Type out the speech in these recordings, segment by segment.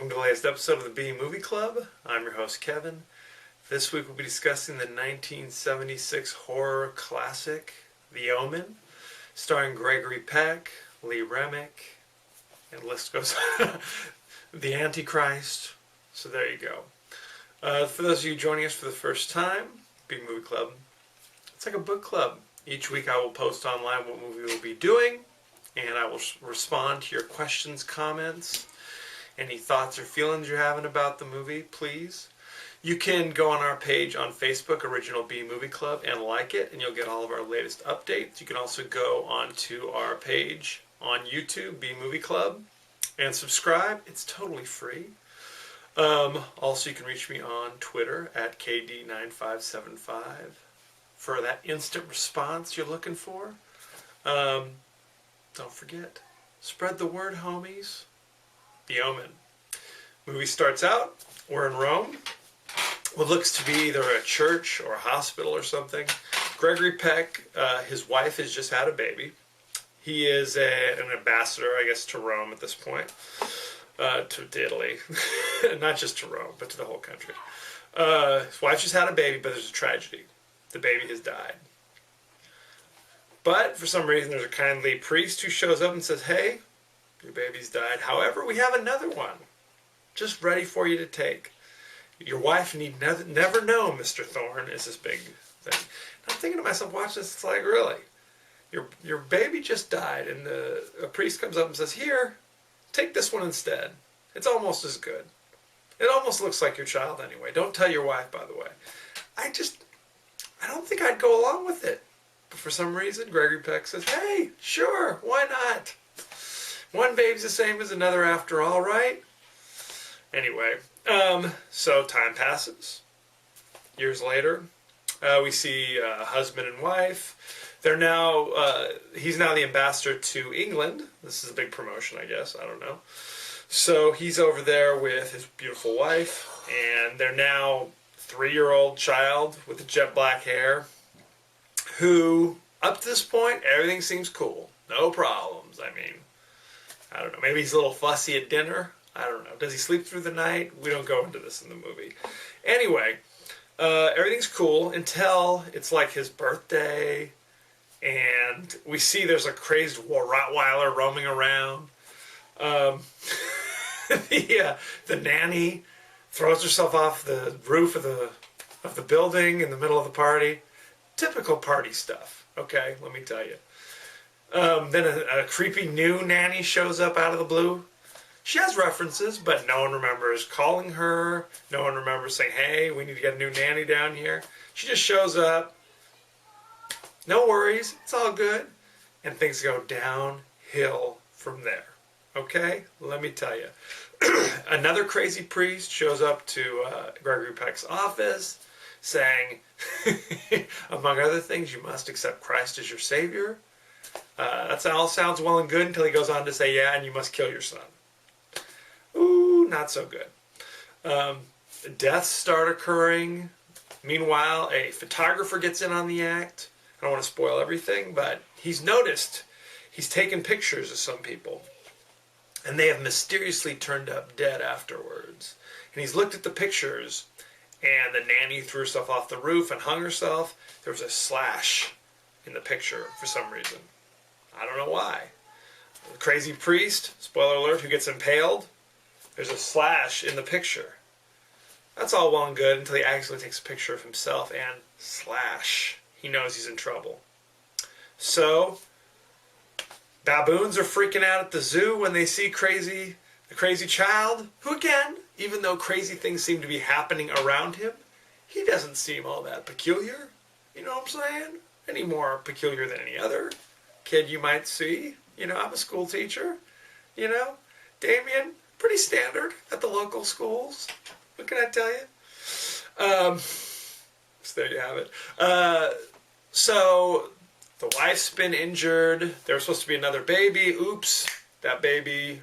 welcome to the latest episode of the B Movie Club. I'm your host, Kevin. This week we'll be discussing the 1976 horror classic, The Omen, starring Gregory Peck, Lee Remick, and the list goes The Antichrist. So there you go. For those of you joining us for the first time, B Movie Club, it's like a book club. Each week I will post online what movie we'll be doing, and I will respond to your questions, comments, any thoughts or feelings you're having about the movie, please. You can go on our page on Facebook, Original B Movie Club, and like it, and you'll get all of our latest updates. You can also go onto our page on YouTube, B Movie Club, and subscribe. It's totally free. Also, you can reach me on Twitter at KD9575 for that instant response you're looking for. Don't forget, spread the word, homies. The Omen. Movie starts out, we're in Rome. What looks to be either a church or a hospital or something. Gregory Peck, his wife has just had a baby. He is an ambassador, I guess, to Rome at this point. To Italy. Not just to Rome, but to the whole country. His wife just had a baby, but there's a tragedy. The baby has died. But for some reason, there's a kindly priest who shows up and says, hey, your baby's died. However, we have another one just ready for you to take. Your wife need never know, Mr. Thorne, is this big thing. And I'm thinking to myself, watching this, it's like, really? Your baby just died, and a priest comes up and says, here, take this one instead. It's almost as good. It almost looks like your child anyway. Don't tell your wife, by the way. I don't think I'd go along with it. But for some reason, Gregory Peck says, hey, sure, why not? One baby's the same as another after all, right? Anyway, so time passes. Years later, we see husband and wife. They're now, he's now the ambassador to England. This is a big promotion, I guess. I don't know. So he's over there with his beautiful wife, and they're now 3-year-old child with the jet black hair, who, up to this point, everything seems cool. No problems. I mean, I don't know. Maybe he's a little fussy at dinner. I don't know. Does he sleep through the night? We don't go into this in the movie. Anyway, everything's cool until it's like his birthday, and we see there's a crazed Rottweiler roaming around. The nanny throws herself off the roof of the building in the middle of the party. Typical party stuff, okay, let me tell you. Then a creepy new nanny shows up out of the blue. She has references, but no one remembers calling her. No one remembers saying, hey, we need to get a new nanny down here. She just shows up. No worries, it's all good. And things go downhill from there. Okay, let me tell you. Another crazy priest shows up to Gregory Peck's office, saying, among other things, you must accept Christ as your Savior. That all sounds well and good until he goes on to say, yeah, and you must kill your son. Ooh, not so good. Deaths start occurring. Meanwhile, a photographer gets in on the act. I don't want to spoil everything, but he's noticed. He's taken pictures of some people, and they have mysteriously turned up dead afterwards. And he's looked at the pictures, and the nanny threw herself off the roof and hung herself. There was a slash in the picture for some reason. I don't know why. The crazy priest, spoiler alert, who gets impaled, there's a slash in the picture. That's all well and good until he actually takes a picture of himself and slash. He knows he's in trouble. So, baboons are freaking out at the zoo when they see the crazy child, who again, even though crazy things seem to be happening around him, he doesn't seem all that peculiar. You know what I'm saying? Any more peculiar than any other kid you might see. You know, I'm a school teacher. You know, Damien, pretty standard at the local schools. What can I tell you? So there you have it. So the wife's been injured. There was supposed to be another baby. Oops, that baby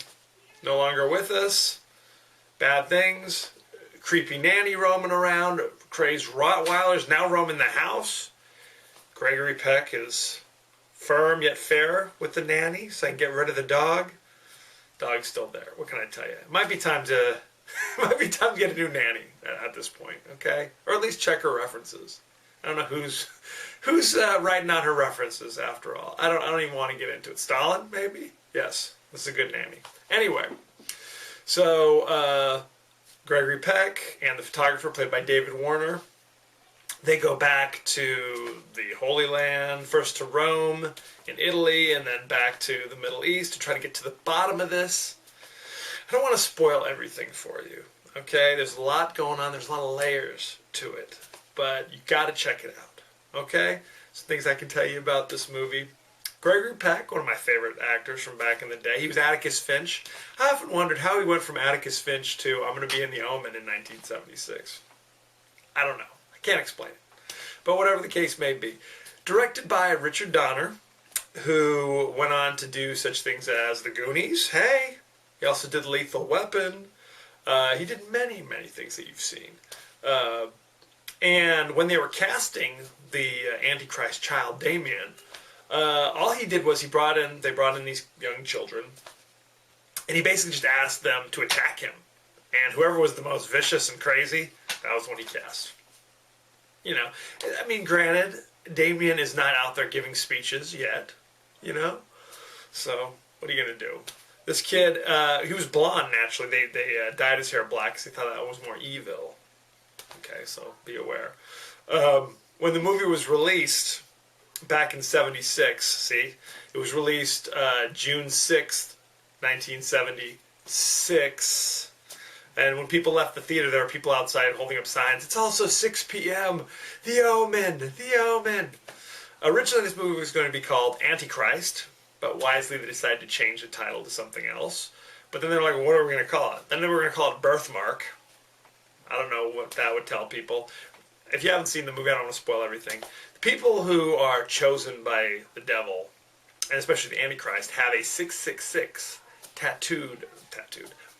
no longer with us. Bad things. Creepy nanny roaming around. Crazed Rottweilers now roaming the house. Gregory Peck is firm yet fair with the nanny, saying get rid of the dog. Dog's still there. What can I tell you? It might be time to Might be time to get a new nanny at this point, okay? Or at least check her references. I don't know who's writing out her references after all. I don't even want to get into it. Stalin, maybe? Yes, this is a good nanny. Anyway, so Gregory Peck and the photographer, played by David Warner, they go back to the Holy Land, first to Rome in Italy, and then back to the Middle East to try to get to the bottom of this. I don't want to spoil everything for you, okay? There's a lot going on. There's a lot of layers to it, but you got to check it out, okay? Some things I can tell you about this movie. Gregory Peck, one of my favorite actors from back in the day. He was Atticus Finch. I often wondered how he went from Atticus Finch to I'm going to be in the Omen in 1976. I don't know. I can't explain it. But whatever the case may be. Directed by Richard Donner, who went on to do such things as The Goonies. Hey! He also did Lethal Weapon. He did many, many things that you've seen. And when they were casting the Antichrist child, Damien, all he did was they brought in these young children, and he basically just asked them to attack him. And whoever was the most vicious and crazy, that was when he cast. You know, I mean, granted, Damien is not out there giving speeches yet, you know? So, what are you going to do? This kid, he was blonde, naturally. They dyed his hair black because they thought that was more evil. Okay, so be aware. When the movie was released back in '76, see, it was released June 6th, 1976. And when people left the theater, there were people outside holding up signs. It's also 6 p.m. The Omen! The Omen! Originally, this movie was going to be called Antichrist, but wisely they decided to change the title to something else. But then they're like, well, what are we going to call it? Then they were going to call it Birthmark. I don't know what that would tell people. If you haven't seen the movie, I don't want to spoil everything. The people who are chosen by the devil, and especially the Antichrist, have a 666 tattooed,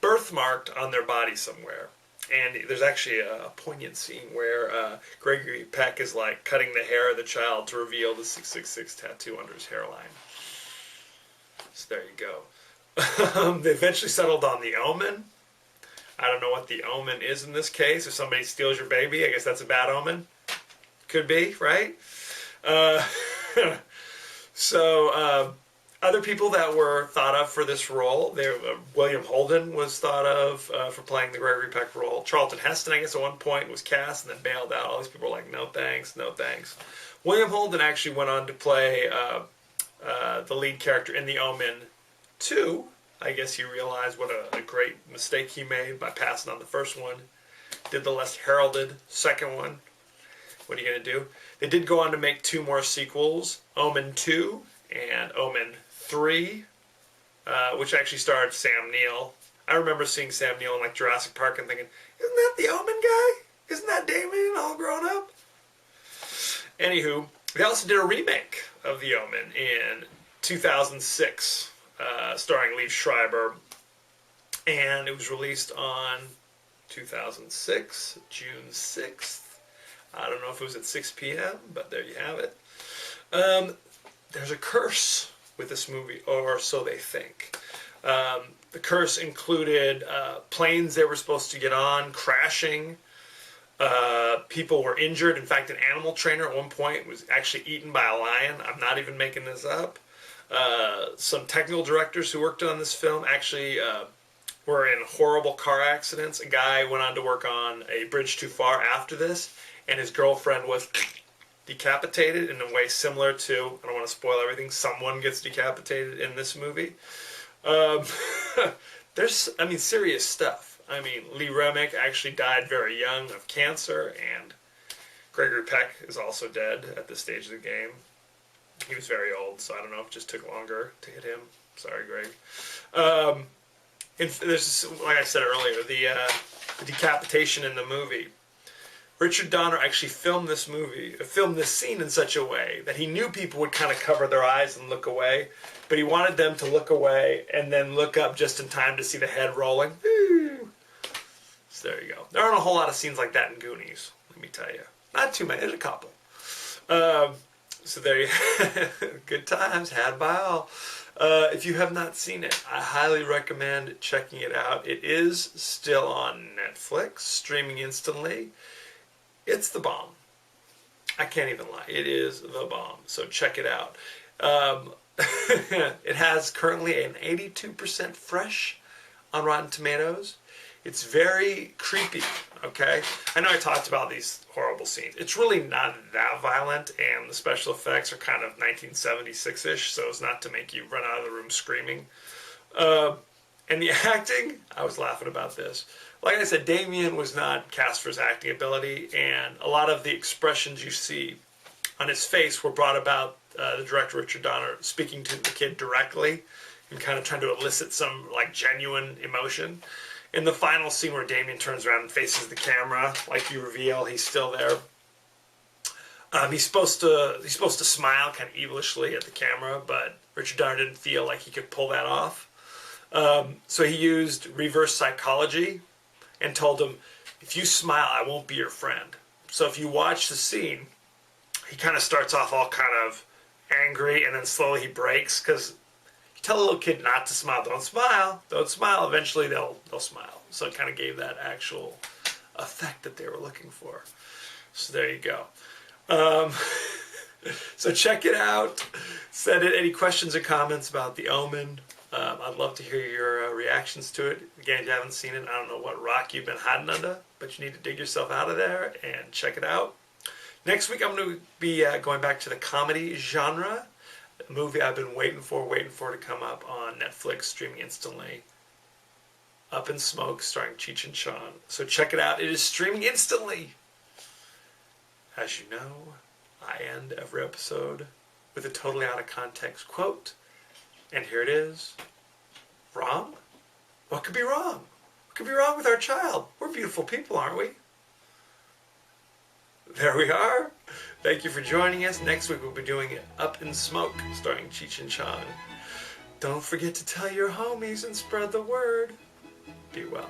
birthmarked on their body somewhere. And there's actually a poignant scene where Gregory Peck is like cutting the hair of the child to reveal the 666 tattoo under his hairline. So there you go. They eventually settled on the Omen. I don't know what the omen is in this case. If somebody steals your baby, I guess that's a bad omen. Could be, right? Other people that were thought of for this role, William Holden was thought of for playing the Gregory Peck role. Charlton Heston, I guess, at one point was cast and then bailed out. All these people were like, no thanks, no thanks. William Holden actually went on to play the lead character in The Omen 2. I guess he realized what a great mistake he made by passing on the first one. Did the less heralded second one. What are you going to do? They did go on to make 2 more sequels, Omen 2 and Omen 3, which actually starred Sam Neill. I remember seeing Sam Neill in like Jurassic Park and thinking, isn't that the Omen guy? Isn't that Damien all grown up? Anywho, they also did a remake of The Omen in 2006. Starring Liev Schreiber, and it was released on 2006, June 6th. I don't know if it was at 6 p.m., but there you have it. There's a curse with this movie, or so they think. The curse included planes they were supposed to get on crashing. People were injured. In fact, an animal trainer at one point was actually eaten by a lion. I'm not even making this up. Some technical directors who worked on this film actually were in horrible car accidents. A guy went on to work on A Bridge Too Far after this, and his girlfriend was decapitated in a way similar to, I don't want to spoil everything, someone gets decapitated in this movie. There's, serious stuff. Lee Remick actually died very young of cancer, and Gregory Peck is also dead at this stage of the game. He was very old, so I don't know if it just took longer to hit him. Sorry, Greg. There's, like I said earlier, the decapitation in the movie. Richard Donner actually filmed this scene in such a way that he knew people would kind of cover their eyes and look away, but he wanted them to look away and then look up just in time to see the head rolling. So there you go. There aren't a whole lot of scenes like that in Goonies, let me tell you. Not too many, there's a couple. So there you good times had by all. If you have not seen it, I highly recommend checking it out. It is still on Netflix, streaming instantly. It's the bomb. I can't even lie. It is the bomb. So check it out. It has currently an 82% fresh on Rotten Tomatoes. It's very creepy, okay? I know I talked about these horrible scenes. It's really not that violent, and the special effects are kind of 1976-ish, so it's not to make you run out of the room screaming. And the acting, I was laughing about this. Like I said, Damien was not cast for his acting ability, and a lot of the expressions you see on his face were brought about the director Richard Donner speaking to the kid directly and kind of trying to elicit some like genuine emotion. In the final scene where Damien turns around and faces the camera, like you reveal he's still there. He's supposed to smile kind of evilishly at the camera, but Richard Donner didn't feel like he could pull that off. So he used reverse psychology and told him, if you smile, I won't be your friend. So if you watch the scene, he kind of starts off all kind of angry, and then slowly he breaks, because you tell a little kid not to smile, don't smile, eventually they'll smile. So it kind of gave that actual effect that they were looking for. So there you go. So check it out. Send in any questions or comments about the Omen. I'd love to hear your reactions to it. Again, if you haven't seen it, I don't know what rock you've been hiding under, but you need to dig yourself out of there and check it out. Next week, I'm going to be going back to the comedy genre. A movie I've been waiting for to come up on Netflix, streaming instantly. Up in Smoke, starring Cheech and Chong. So check it out. It is streaming instantly. As you know, I end every episode with a totally out of context quote. And here it is. Wrong? What could be wrong? What could be wrong with our child? We're beautiful people, aren't we? There we are. Thank you for joining us. Next week we'll be doing Up in Smoke, starring Cheech and Chong. Don't forget to tell your homies and spread the word. Be well.